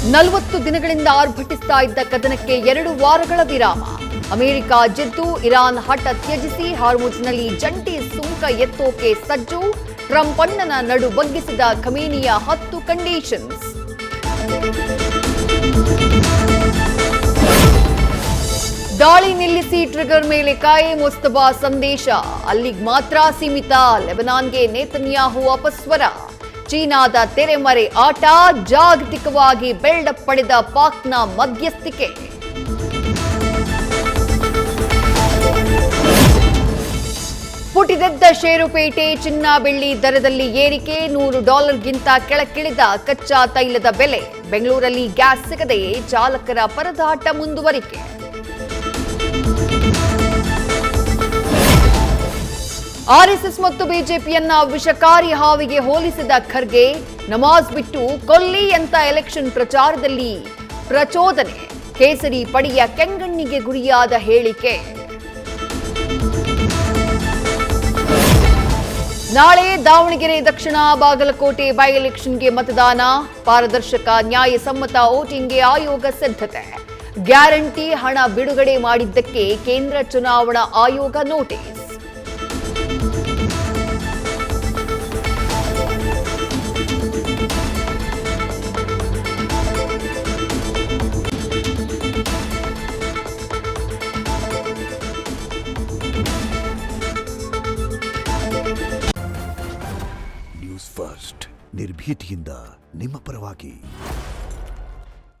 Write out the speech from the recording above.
40 ದಿನಗಳಿಂದ ಆರ್ಭಟಿಸ್ತಾ ಇದ್ದ ಕದನಕ್ಕೆ 2 ವಾರಗಳ ವಿರಾಮ. ಅಮೆರಿಕ ಗೆದ್ದು ಇರಾನ್ ಹಠ ತ್ಯಜಿಸಿ ಹಾರ್ಮುಜ್ನಲ್ಲಿ ಜಂಟಿ ಸುಂಕ ಎತ್ತೋಕೆ ಸಜ್ಜು. ಟ್ರಂಪ್ ಅಣ್ಣನ ನಡು ಬಗ್ಗಿಸಿದ ಖಮೇನಿಯ 10 ಕಂಡೀಷನ್ಸ್. ದಾಳಿ ನಿಲ್ಲಿಸಿ ಟ್ರಿಗರ್ ಮೇಲೆ ಕಾಯೆ ಮುಸ್ತಫಾ ಸಂದೇಶ. ಅಲ್ಲಿಗೆ ಮಾತ್ರ ಸೀಮಿತ. ಲೆಬನಾನ್ಗೆ ನೇತನ್ಯಾಹು ಅಪಸ್ವರ. ಚೀನಾದ ತೆರೆಮರೆ ಆಟ. ಜಾಗತಿಕವಾಗಿ ಬಿಲ್ಡಪ್ ಪಡೆದ ಪಾಕ್ನ ಮಧ್ಯಸ್ಥಿಕೆ. ಪುಟಿದೆದ್ದ ಷೇರುಪೇಟೆ. ಚಿನ್ನ ಬೆಳ್ಳಿ ದರದಲ್ಲಿ ಏರಿಕೆ. $100ಗಿಂತ ಕೆಳಕ್ಕಿಳಿದ ಕಚ್ಚಾ ತೈಲದ ಬೆಲೆ. ಬೆಂಗಳೂರಲ್ಲಿ ಗ್ಯಾಸ್ ಸಿಗದೆ ಚಾಲಕರ ಪರದಾಟ ಮುಂದುವರಿಕೆ. ಆರ್ಎಸ್ಎಸ್ ಮತ್ತು ಬಿಜೆಪಿಯನ್ನ ವಿಷಕಾರಿ ಹಾವಿಗೆ ಹೋಲಿಸಿದ ಖರ್ಗೆ. ನಮಾಜ್ ಬಿಟ್ಟು ಕೊಲ್ಲಿ ಅಂತ ಎಲೆಕ್ಷನ್ ಪ್ರಚಾರದಲ್ಲಿ ಪ್ರಚೋದನೆ. ಕೇಸರಿ ಪಡೆಯ ಕೆಂಗಣ್ಣಿಗೆ ಗುರಿಯಾದ ಹೇಳಿಕೆ. ನಾಳೆ ದಾವಣಗೆರೆ ದಕ್ಷಿಣ ಬಾಗಲಕೋಟೆ ಬೈ ಎಲೆಕ್ಷನ್ಗೆ ಮತದಾನ. ಪಾರದರ್ಶಕ ನ್ಯಾಯಸಮ್ಮತ ವೋಟಿಂಗ್ಗೆ ಆಯೋಗ ಸಿದ್ಧತೆ. ಗ್ಯಾರಂಟಿ ಹಣ ಬಿಡುಗಡೆ ಮಾಡಿದ್ದಕ್ಕೆ ಕೇಂದ್ರ ಚುನಾವಣಾ ಆಯೋಗ ನೋಟಿಸ್. ನ್ಯೂಸ್ ಫಸ್ಟ್ ನಿರ್ಭೀತಿಯಿಂದ ನಿಮ್ಮ ಪರವಾಗಿ.